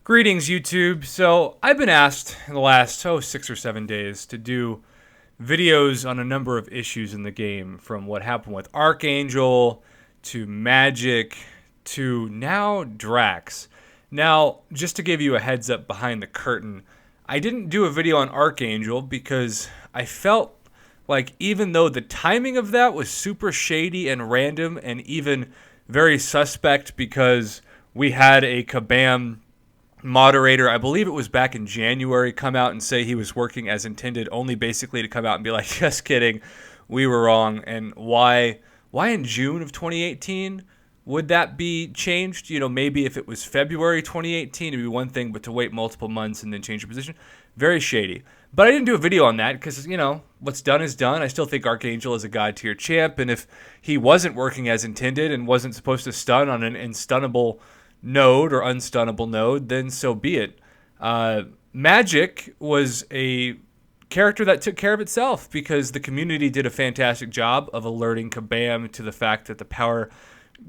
Greetings, YouTube. So, I've been asked in the last 6 or 7 days to do videos on a number of issues in the game, from what happened with Archangel to Magic to now Drax. Now, just to give you a heads up behind the curtain, I didn't do a video on Archangel because I felt like even though the timing of that was super shady and random and even very suspect because we had a Kabam moderator, I believe it was back in January, come out and say he was working as intended, only basically to come out and be like, just kidding, we were wrong. And why in June of 2018 would that be changed? Maybe if it was February 2018, it'd be one thing, but to wait multiple months and then change your position, very shady. But I didn't do a video on that because, what's done is done. I still think Archangel is a god tier champ, and if he wasn't working as intended and wasn't supposed to stun on an unstunnable node or unstunnable node, then so be it. Magic was a character that took care of itself because the community did a fantastic job of alerting Kabam to the fact that the power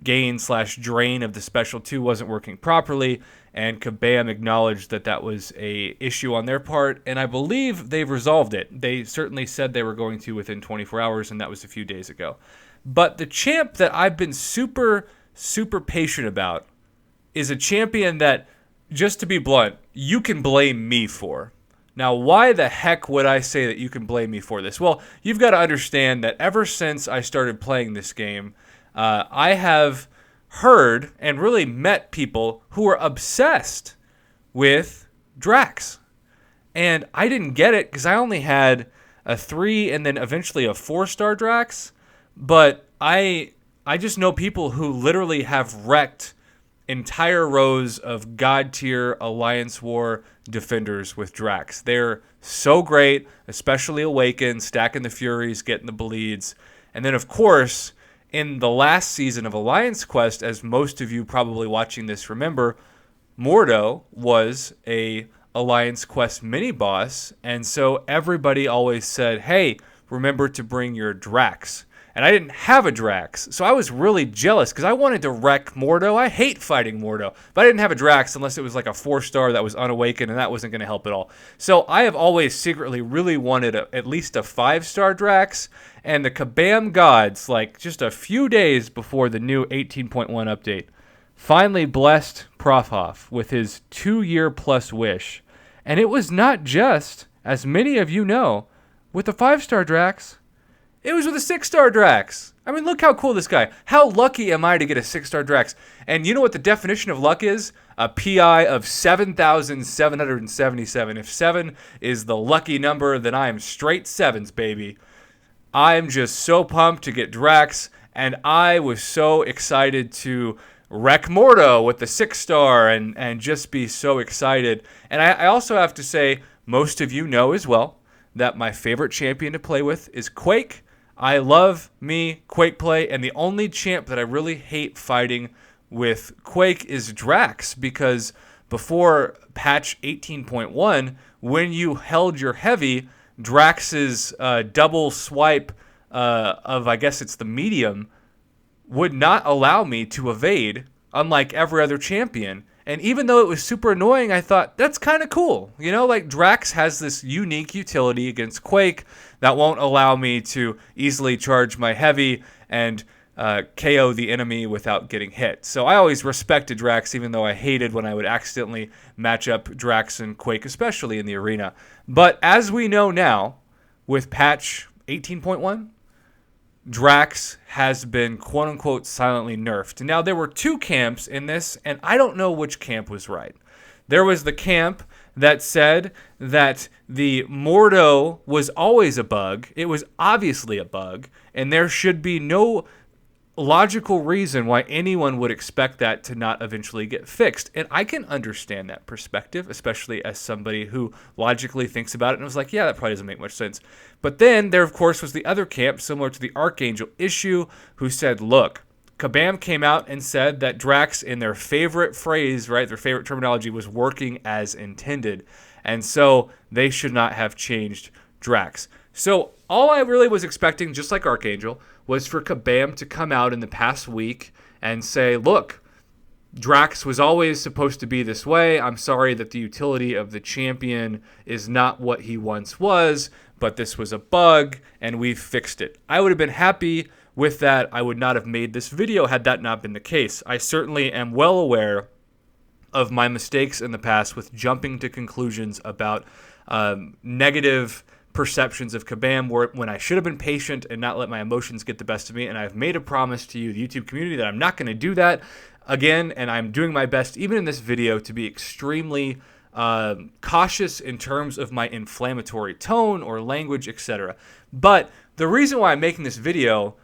gain / drain of the special 2 wasn't working properly, and Kabam acknowledged that that was a issue on their part, and I believe they've resolved it. They certainly said they were going to within 24 hours, and that was a few days ago. But the champ that I've been super patient about is a champion that, just to be blunt, you can blame me for. Now, why the heck would I say that you can blame me for this? Well, you've got to understand that ever since I started playing this game, I have heard and really met people who are obsessed with Drax. And I didn't get it because I only had a 3 and then eventually a 4-star Drax. But I just know people who literally have wrecked entire rows of god tier Alliance War defenders with Drax. They're so great, especially Awakened, stacking the Furies, getting the bleeds. And then, of course, in the last season of Alliance Quest, as most of you probably watching this remember, Mordo was a Alliance Quest mini-boss, and so everybody always said, hey, remember to bring your Drax. And I didn't have a Drax, so I was really jealous because I wanted to wreck Mordo. I hate fighting Mordo, but I didn't have a Drax unless it was like a 4-star that was unawakened, and that wasn't going to help at all. So I have always secretly really wanted at least a 5-star Drax, and the Kabam gods, like just a few days before the new 18.1 update, finally blessed Profhoff with his 2-year-plus wish. And it was not just, as many of you know, with the 5-star Drax. It was with a 6-star Drax. I mean, look how cool this guy. How lucky am I to get a 6-star Drax? And you know what the definition of luck is? A PI of 7,777. If 7 is the lucky number, then I am straight 7s, baby. I'm just so pumped to get Drax, and I was so excited to wreck Mordo with the 6-star and just be so excited. And I also have to say, most of you know as well that my favorite champion to play with is Quake. I love me Quake play, and the only champ that I really hate fighting with Quake is Drax, because before patch 18.1, when you held your heavy, Drax's double swipe of, I guess it's the medium, would not allow me to evade, unlike every other champion. And even though it was super annoying, I thought, that's kind of cool. Like Drax has this unique utility against Quake that won't allow me to easily charge my heavy and KO the enemy without getting hit. So I always respected Drax, even though I hated when I would accidentally match up Drax and Quake, especially in the arena. But as we know now, with patch 18.1, Drax has been quote-unquote silently nerfed. Now, there were 2 camps in this, and I don't know which camp was right. There was the camp that said that the Mordo was always a bug. It was obviously a bug, and there should be no logical reason why anyone would expect that to not eventually get fixed. And I can understand that perspective, especially as somebody who logically thinks about it and was like, yeah, that probably doesn't make much sense. But then there, of course, was the other camp, similar to the Archangel issue, who said, look, Kabam came out and said that Drax, in their favorite phrase, right, their favorite terminology, was working as intended. And so they should not have changed Drax. So all I really was expecting, just like Archangel, was for Kabam to come out in the past week and say, look, Drax was always supposed to be this way. I'm sorry that the utility of the champion is not what he once was, but this was a bug, and we've fixed it. I would have been happy with that. I would not have made this video had that not been the case. I certainly am well aware of my mistakes in the past with jumping to conclusions about negative perceptions of Kabam when I should have been patient and not let my emotions get the best of me. And I've made a promise to you, the YouTube community, that I'm not going to do that again. And I'm doing my best, even in this video, to be extremely cautious in terms of my inflammatory tone or language, etc. But the reason why I'm making this video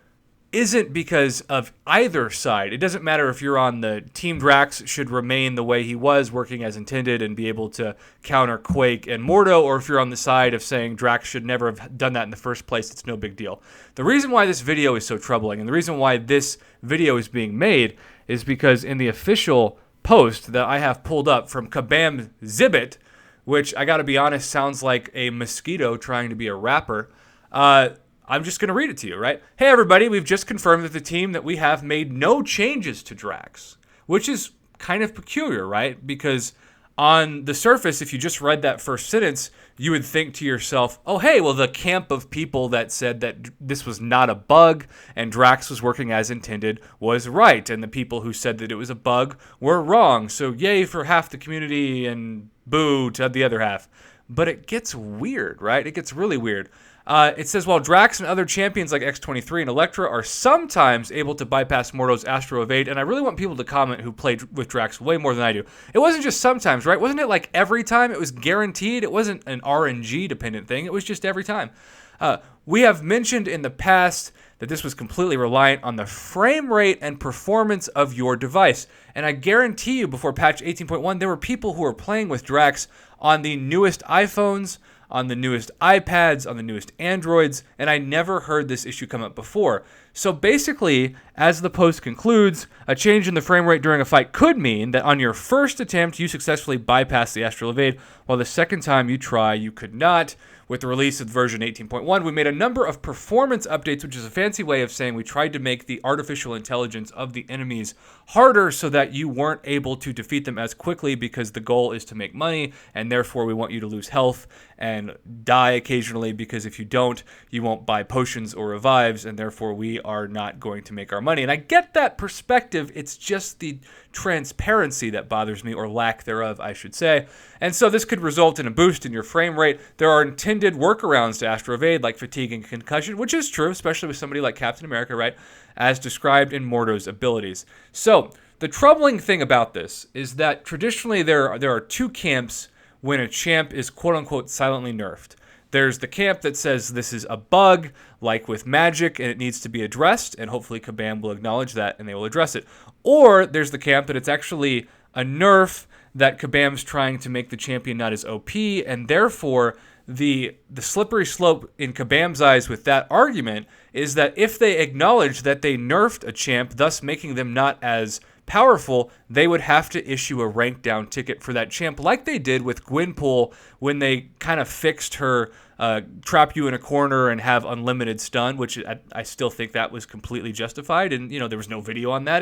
isn't because of either side. It doesn't matter if you're on the Team Drax should remain the way he was, working as intended and be able to counter Quake and Mordo, or if you're on the side of saying Drax should never have done that in the first place. It's no big deal. The reason why this video is so troubling, and the reason why this video is being made, is because in the official post that I have pulled up from Kabam Zibbit, which I gotta be honest sounds like a mosquito trying to be a rapper, I'm just going to read it to you, right? Hey, everybody, we've just confirmed that the team that we have made no changes to Drax, which is kind of peculiar, right? Because on the surface, if you just read that first sentence, you would think to yourself, oh, hey, well, the camp of people that said that this was not a bug and Drax was working as intended was right, and the people who said that it was a bug were wrong. So yay for half the community and boo to the other half. But it gets weird, right? It gets really weird. It says, while Drax and other champions like X-23 and Elektra are sometimes able to bypass Mordo's Astro Evade, and I really want people to comment who played with Drax way more than I do. It wasn't just sometimes, right? Wasn't it like every time? It was guaranteed. It wasn't an RNG-dependent thing. It was just every time. We have mentioned in the past that this was completely reliant on the frame rate and performance of your device. And I guarantee you, before patch 18.1, there were people who were playing with Drax on the newest iPhones, on the newest iPads, on the newest Androids, and I never heard this issue come up before. So basically, as the post concludes, a change in the frame rate during a fight could mean that on your first attempt, you successfully bypass the Astral Evade, while the second time you try, you could not. With the release of version 18.1, we made a number of performance updates, which is a fancy way of saying we tried to make the artificial intelligence of the enemies harder so that you weren't able to defeat them as quickly, because the goal is to make money, and therefore we want you to lose health and die occasionally, because if you don't, you won't buy potions or revives, and therefore we are not going to make our money. And I get that perspective. It's just the transparency that bothers me, or lack thereof, I should say. And so this could result in a boost in your frame rate. There are intended workarounds to Astro Evade, like fatigue and concussion, which is true, especially with somebody like Captain America, right, as described in Mordo's abilities. So the troubling thing about this is that traditionally there are two camps when a champ is quote-unquote silently nerfed. There's the camp that says this is a bug, like with Magic, and it needs to be addressed, and hopefully Kabam will acknowledge that and they will address it. Or there's the camp that it's actually a nerf, that Kabam's trying to make the champion not as OP, and therefore the slippery slope in Kabam's eyes with that argument is that if they acknowledge that they nerfed a champ, thus making them not as powerful, they would have to issue a rank down ticket for that champ, like they did with Gwenpool when they kind of fixed her trap you in a corner and have unlimited stun, which I still think that was completely justified, and there was no video on that.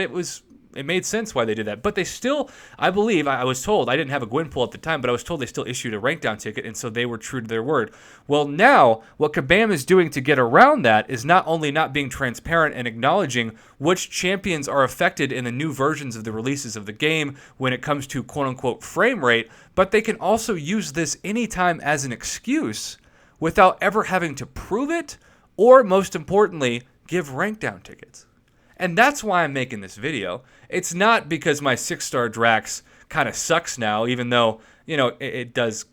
It made sense why they did that. But they still, I believe, I was told, I didn't have a Gwenpool at the time, but I was told they still issued a rank down ticket, and so they were true to their word. Well, now, what Kabam is doing to get around that is not only not being transparent and acknowledging which champions are affected in the new versions of the releases of the game when it comes to quote-unquote frame rate, but they can also use this anytime as an excuse without ever having to prove it, or, most importantly, give rank down tickets. And that's why I'm making this video. It's not because my 6-star Drax kind of sucks now, even though, it does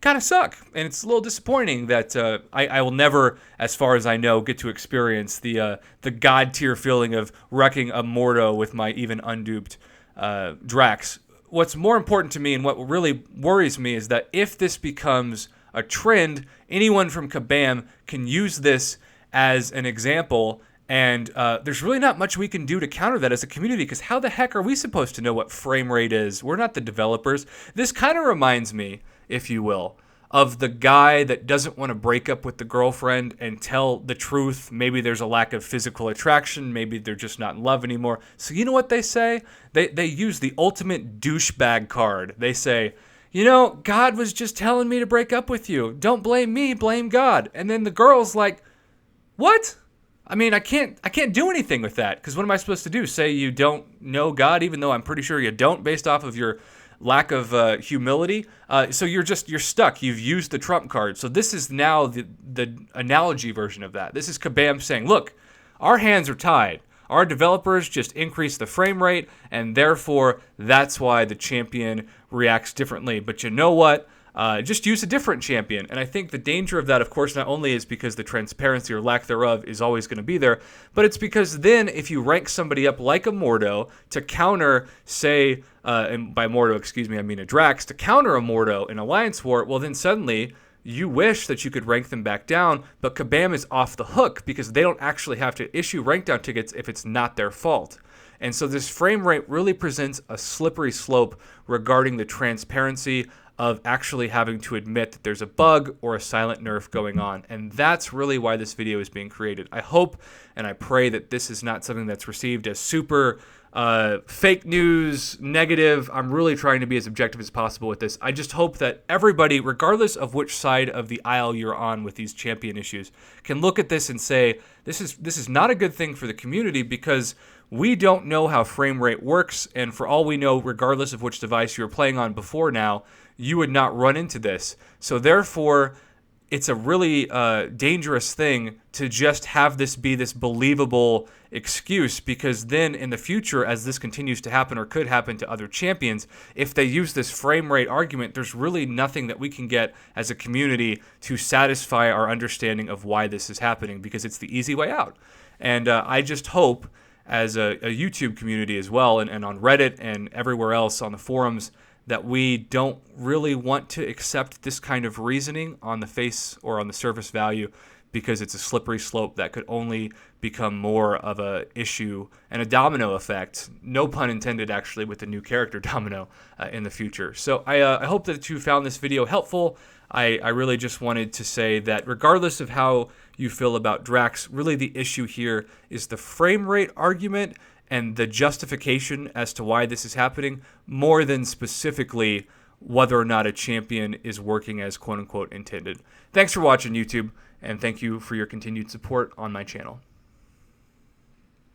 kind of suck. And it's a little disappointing that I will never, as far as I know, get to experience the god tier feeling of wrecking a Mordo with my even unduped Drax. What's more important to me and what really worries me is that if this becomes a trend, anyone from Kabam can use this as an example. And there's really not much we can do to counter that as a community, because how the heck are we supposed to know what frame rate is? We're not the developers. This kind of reminds me, if you will, of the guy that doesn't want to break up with the girlfriend and tell the truth. Maybe there's a lack of physical attraction. Maybe they're just not in love anymore. So you know what they say? They use the ultimate douchebag card. They say, you know, God was just telling me to break up with you. Don't blame me, blame God. And then the girl's like, what? I mean, I can't do anything with that, because what am I supposed to do? Say you don't know God, even though I'm pretty sure you don't, based off of your lack of humility. So you're stuck. You've used the trump card. So this is now the analogy version of that. This is Kabam saying, look, our hands are tied. Our developers just increase the frame rate, and therefore that's why the champion reacts differently. But you know what? Just use a different champion. And I think the danger of that, of course, not only is because the transparency or lack thereof is always going to be there, but it's because then if you rank somebody up like a Mordo to counter, say, and by Mordo, excuse me, I mean a Drax, to counter a Mordo in Alliance War, well, then suddenly you wish that you could rank them back down, but Kabam is off the hook because they don't actually have to issue rank down tickets if it's not their fault. And so this frame rate really presents a slippery slope regarding the transparency of actually having to admit that there's a bug or a silent nerf going on. And that's really why this video is being created. I hope and I pray that this is not something that's received as super fake news, negative. I'm really trying to be as objective as possible with this. I just hope that everybody, regardless of which side of the aisle you're on with these champion issues, can look at this and say, this is not a good thing for the community, because we don't know how frame rate works, and for all we know, regardless of which device you were playing on before now, you would not run into this. So therefore, it's a really dangerous thing to just have this be this believable excuse, because then in the future, as this continues to happen or could happen to other champions, if they use this frame rate argument, there's really nothing that we can get as a community to satisfy our understanding of why this is happening, because it's the easy way out. And I just hope, as a YouTube community as well, and on Reddit and everywhere else on the forums, that we don't really want to accept this kind of reasoning on the face or on the surface value, because it's a slippery slope that could only become more of a issue and a domino effect, no pun intended actually, with the new character Domino in the future. So I hope that you found this video helpful. I really just wanted to say that regardless of how you feel about Drax, really the issue here is the frame rate argument and the justification as to why this is happening, more than specifically whether or not a champion is working as quote-unquote intended. Thanks for watching, YouTube, and thank you for your continued support on my channel.